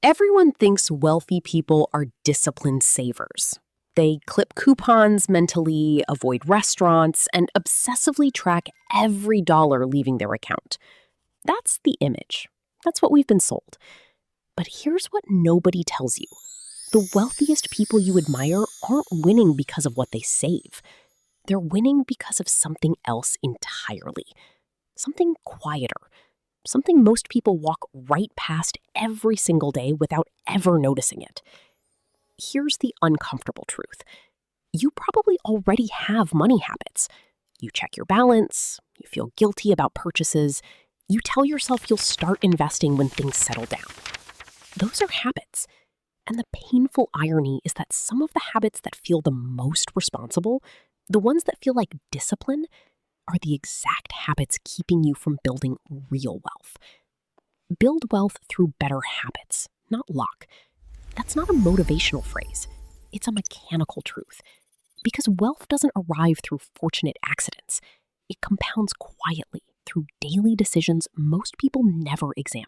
Everyone thinks wealthy people are disciplined savers. They clip coupons mentally, avoid restaurants, and obsessively track every dollar leaving their account. That's the image. That's what we've been sold. But here's what nobody tells you. The wealthiest people you admire aren't winning because of what they save. They're winning because of something else entirely. Something quieter. Something most people walk right past every single day without ever noticing it. Here's the uncomfortable truth. You probably already have money habits. You check your balance, you feel guilty about purchases, you tell yourself you'll start investing when things settle down. Those are habits. And the painful irony is that some of the habits that feel the most responsible, the ones that feel like discipline, are the exact habits keeping you from building real wealth. Build wealth through better habits, not luck. That's not a motivational phrase. It's a mechanical truth. Because wealth doesn't arrive through fortunate accidents. It compounds quietly through daily decisions most people never examine.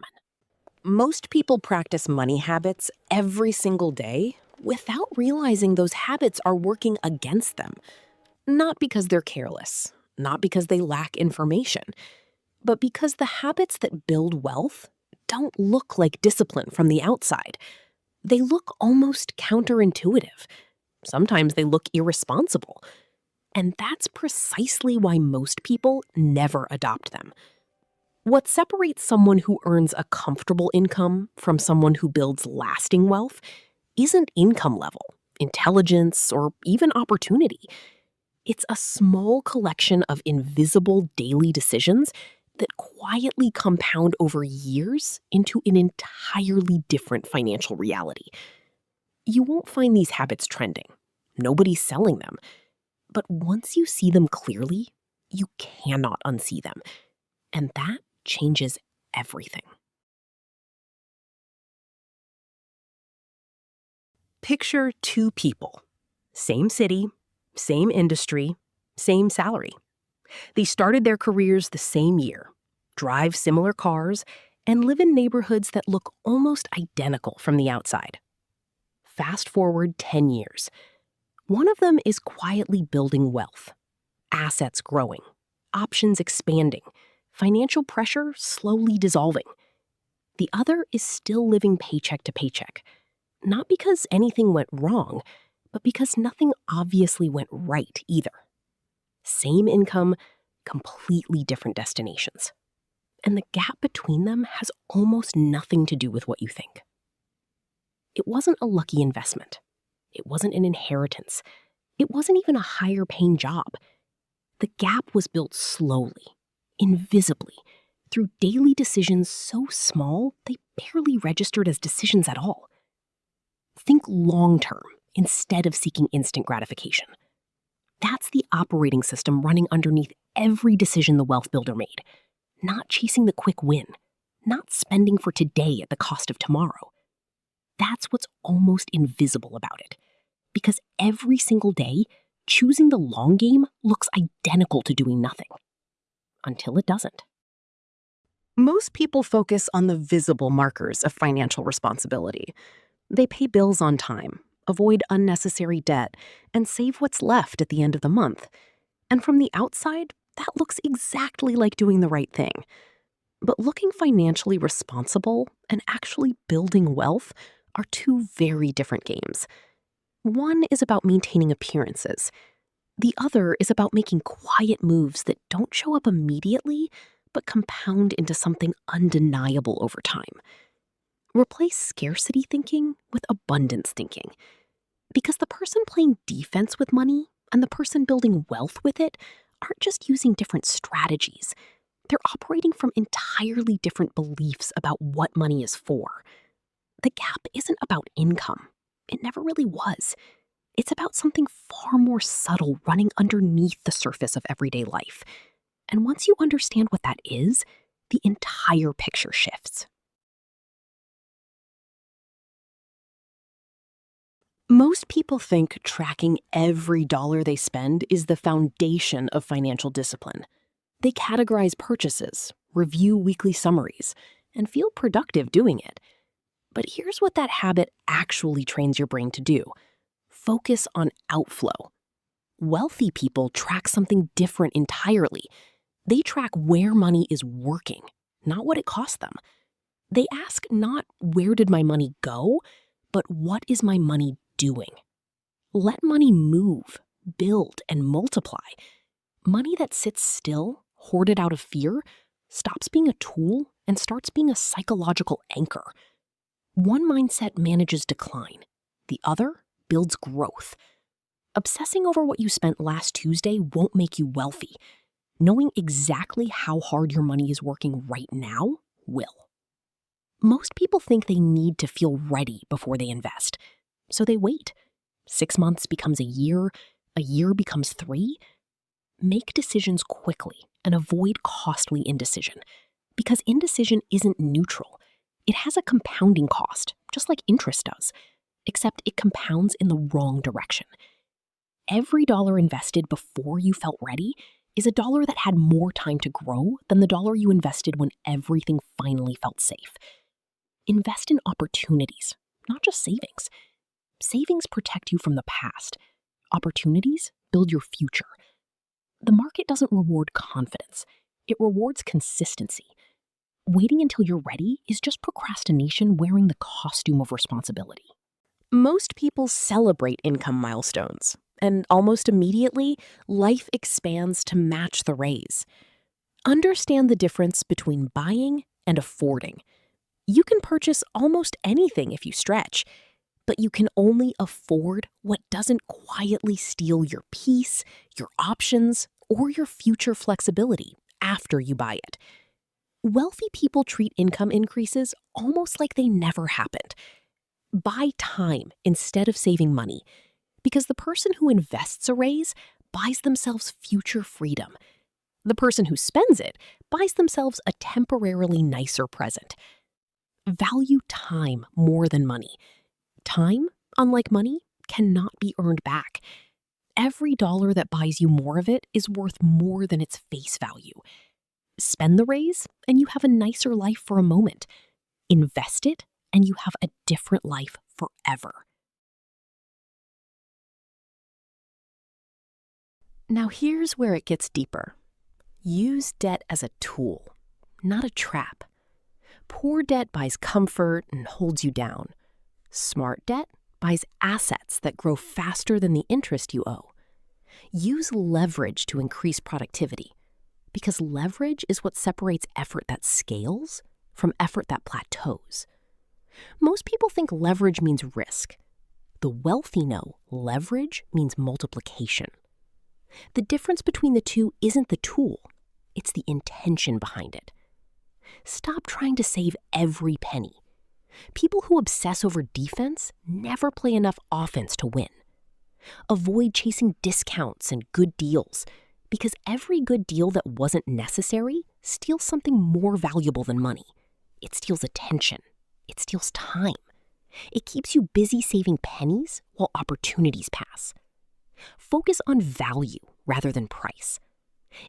Most people practice money habits every single day without realizing those habits are working against them. Not because they're careless, not because they lack information, but because the habits that build wealth don't look like discipline from the outside. They look almost counterintuitive. Sometimes they look irresponsible. And that's precisely why most people never adopt them. What separates someone who earns a comfortable income from someone who builds lasting wealth isn't income level, intelligence, or even opportunity. It's a small collection of invisible daily decisions that quietly compound over years into an entirely different financial reality. You won't find these habits trending. Nobody's selling them. But once you see them clearly, you cannot unsee them. And that changes everything. Picture two people. Same city, same industry, same salary. They started their careers the same year, drive similar cars, and live in neighborhoods that look almost identical from the outside. Fast forward 10 years. One of them is quietly building wealth, assets growing, options expanding, financial pressure slowly dissolving. The other is still living paycheck to paycheck, not because anything went wrong, but because nothing obviously went right either. Same income, completely different destinations. And the gap between them has almost nothing to do with what you think. It wasn't a lucky investment. It wasn't an inheritance. It wasn't even a higher paying job. The gap was built slowly, invisibly, through daily decisions so small they barely registered as decisions at all. Think long term instead of seeking instant gratification. That's the operating system running underneath every decision the wealth builder made. Not chasing the quick win, not spending for today at the cost of tomorrow. That's what's almost invisible about it. Because every single day, choosing the long game looks identical to doing nothing. Until it doesn't. Most people focus on the visible markers of financial responsibility. They pay bills on time, avoid unnecessary debt, and save what's left at the end of the month. And from the outside, that looks exactly like doing the right thing. But looking financially responsible and actually building wealth are two very different games. One is about maintaining appearances. The other is about making quiet moves that don't show up immediately, but compound into something undeniable over time. Replace scarcity thinking with abundance thinking. Because the person playing defense with money and the person building wealth with it aren't just using different strategies. They're operating from entirely different beliefs about what money is for. The gap isn't about income. It never really was. It's about something far more subtle running underneath the surface of everyday life. And once you understand what that is, the entire picture shifts. Most people think tracking every dollar they spend is the foundation of financial discipline. They categorize purchases, review weekly summaries, and feel productive doing it. But here's what that habit actually trains your brain to do. Focus on outflow. Wealthy people track something different entirely. They track where money is working, not what it cost them. They ask not where did my money go, but what is my money doing? Let money move, build, and multiply. Money that sits still, hoarded out of fear, stops being a tool and starts being a psychological anchor. One mindset manages decline. The other builds growth. Obsessing over what you spent last Tuesday won't make you wealthy. Knowing exactly how hard your money is working right now will. Most people think they need to feel ready before they invest, so they wait. 6 months becomes a year becomes 3. Make decisions quickly and avoid costly indecision, because indecision isn't neutral. It has a compounding cost, just like interest does, except it compounds in the wrong direction. Every dollar invested before you felt ready is a dollar that had more time to grow than the dollar you invested when everything finally felt safe. Invest in opportunities, not just savings. Savings protect you from the past. Opportunities build your future. The market doesn't reward confidence. It rewards consistency. Waiting until you're ready is just procrastination wearing the costume of responsibility. Most people celebrate income milestones, and almost immediately, life expands to match the raise. Understand the difference between buying and affording. You can purchase almost anything if you stretch, but you can only afford what doesn't quietly steal your peace, your options, or your future flexibility after you buy it. Wealthy people treat income increases almost like they never happened. Buy time instead of saving money, because the person who invests a raise buys themselves future freedom. The person who spends it buys themselves a temporarily nicer present. Value time more than money. Time, unlike money, cannot be earned back. Every dollar that buys you more of it is worth more than its face value. Spend the raise, and you have a nicer life for a moment. Invest it, and you have a different life forever. Now here's where it gets deeper. Use debt as a tool, not a trap. Poor debt buys comfort and holds you down. Smart debt buys assets that grow faster than the interest you owe. Use leverage to increase productivity, because leverage is what separates effort that scales from effort that plateaus. Most people think leverage means risk. The wealthy know leverage means multiplication. The difference between the two isn't the tool, it's the intention behind it. Stop trying to save every penny. People who obsess over defense never play enough offense to win. Avoid chasing discounts and good deals, because every good deal that wasn't necessary steals something more valuable than money. It steals attention. It steals time. It keeps you busy saving pennies while opportunities pass. Focus on value rather than price.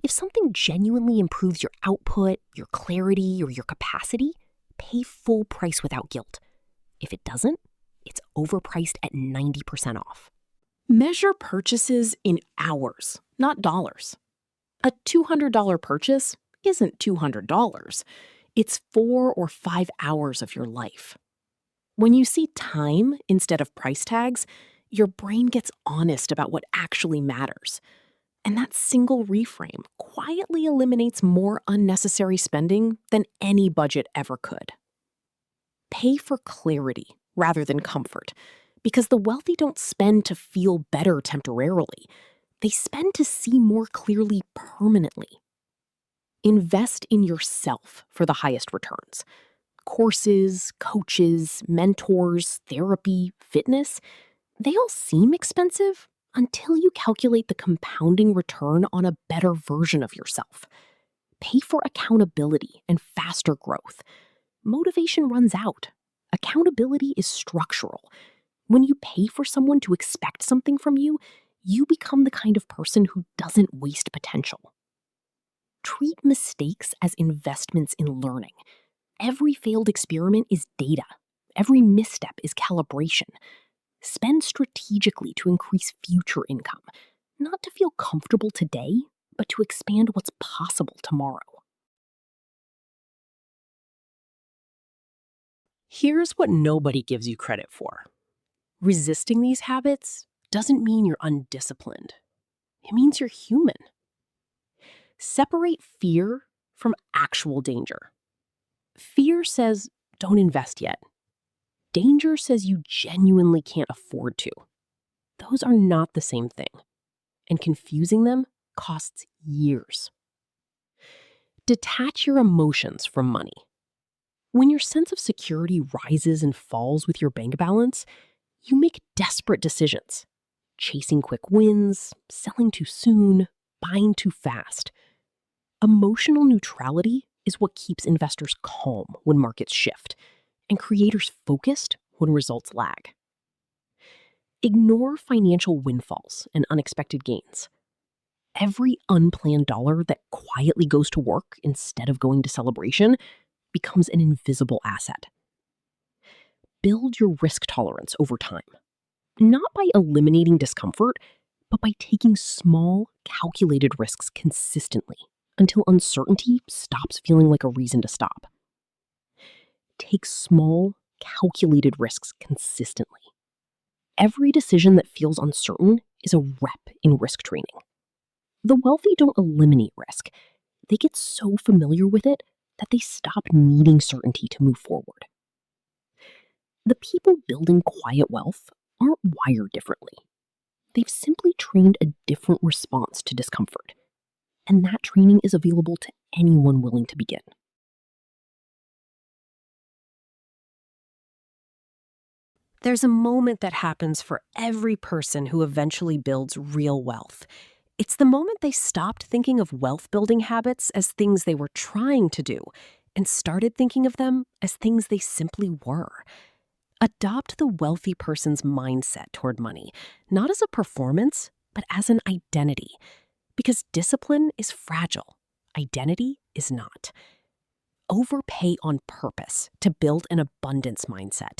If something genuinely improves your output, your clarity, or your capacity, pay full price without guilt. If it doesn't, it's overpriced at 90% off. Measure purchases in hours, not dollars. A $200 purchase isn't $200. It's 4 or 5 hours of your life. When you see time instead of price tags, your brain gets honest about what actually matters. And that single reframe quietly eliminates more unnecessary spending than any budget ever could. Pay for clarity rather than comfort, because the wealthy don't spend to feel better temporarily. They spend to see more clearly permanently. Invest in yourself for the highest returns. Courses, coaches, mentors, therapy, fitness, they all seem expensive until you calculate the compounding return on a better version of yourself. Pay for accountability and faster growth. Motivation runs out. Accountability is structural. When you pay for someone to expect something from you, you become the kind of person who doesn't waste potential. Treat mistakes as investments in learning. Every failed experiment is data. Every misstep is calibration. Spend strategically to increase future income, not to feel comfortable today, but to expand what's possible tomorrow. Here's what nobody gives you credit for. Resisting these habits doesn't mean you're undisciplined. It means you're human. Separate fear from actual danger. Fear says, don't invest yet. Danger says you genuinely can't afford to. Those are not the same thing, and confusing them costs years. Detach your emotions from money. When your sense of security rises and falls with your bank balance, you make desperate decisions. Chasing quick wins, selling too soon, buying too fast. Emotional neutrality is what keeps investors calm when markets shift, and creators focused when results lag. Ignore financial windfalls and unexpected gains. Every unplanned dollar that quietly goes to work instead of going to celebration becomes an invisible asset. Build your risk tolerance over time, not by eliminating discomfort, but by taking small, calculated risks consistently until uncertainty stops feeling like a reason to stop. Take small, calculated risks consistently. Every decision that feels uncertain is a rep in risk training. The wealthy don't eliminate risk. They get so familiar with it that they stop needing certainty to move forward. The people building quiet wealth aren't wired differently. They've simply trained a different response to discomfort, and that training is available to anyone willing to begin. There's a moment that happens for every person who eventually builds real wealth. It's the moment they stopped thinking of wealth-building habits as things they were trying to do and started thinking of them as things they simply were. Adopt the wealthy person's mindset toward money, not as a performance, but as an identity. Because discipline is fragile. Identity is not. Overpay on purpose to build an abundance mindset.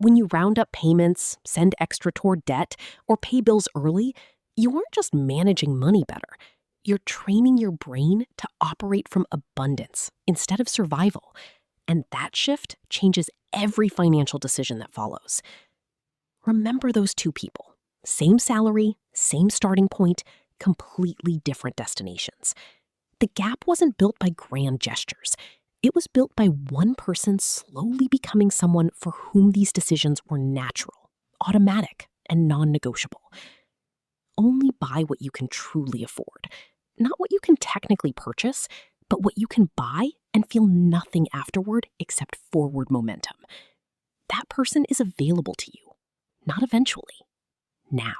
When you round up payments, send extra toward debt, or pay bills early, you aren't just managing money better. You're training your brain to operate from abundance instead of survival. And that shift changes every financial decision that follows. Remember those two people. Same salary, same starting point, completely different destinations. The gap wasn't built by grand gestures. It was built by one person slowly becoming someone for whom these decisions were natural, automatic, and non-negotiable. Only buy what you can truly afford, not what you can technically purchase, but what you can buy and feel nothing afterward except forward momentum. That person is available to you, not eventually, now.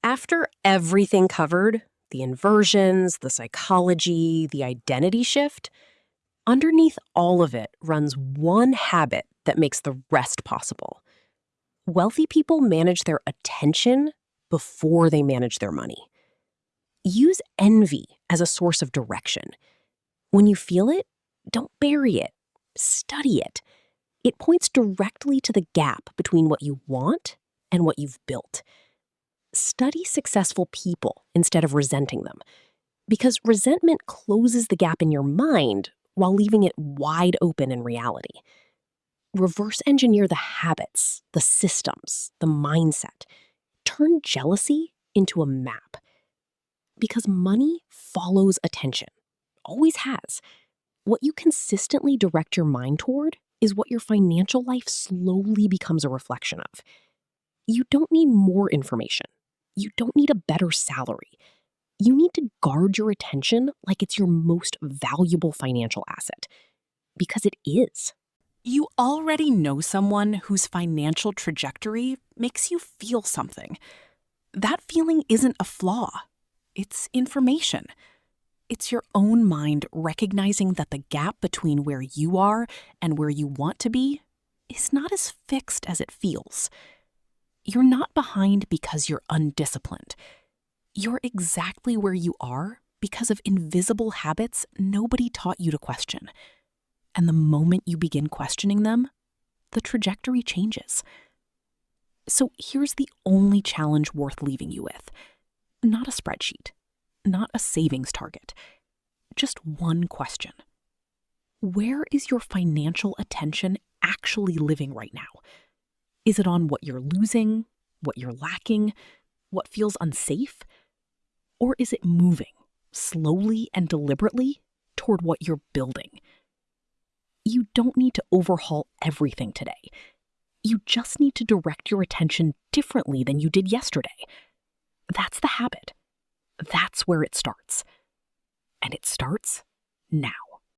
After everything covered, the inversions, the psychology, the identity shift, underneath all of it runs one habit that makes the rest possible. Wealthy people manage their attention before they manage their money. Use envy as a source of direction. When you feel it, don't bury it. Study it. It points directly to the gap between what you want and what you've built. Study successful people instead of resenting them, because resentment closes the gap in your mind while leaving it wide open in reality. Reverse engineer the habits, the systems, the mindset. Turn jealousy into a map. Because money follows attention, always has. What you consistently direct your mind toward is what your financial life slowly becomes a reflection of. You don't need more information. You don't need a better salary. You need to guard your attention like it's your most valuable financial asset. Because it is. You already know someone whose financial trajectory makes you feel something. That feeling isn't a flaw. It's information. It's your own mind recognizing that the gap between where you are and where you want to be is not as fixed as it feels. You're not behind because you're undisciplined. You're exactly where you are because of invisible habits nobody taught you to question. And the moment you begin questioning them, the trajectory changes. So here's the only challenge worth leaving you with. Not a spreadsheet, not a savings target, just one question. Where is your financial attention actually living right now? Is it on what you're losing, what you're lacking, what feels unsafe? Or is it moving, slowly and deliberately, toward what you're building? You don't need to overhaul everything today. You just need to direct your attention differently than you did yesterday. That's the habit. That's where it starts. And it starts now.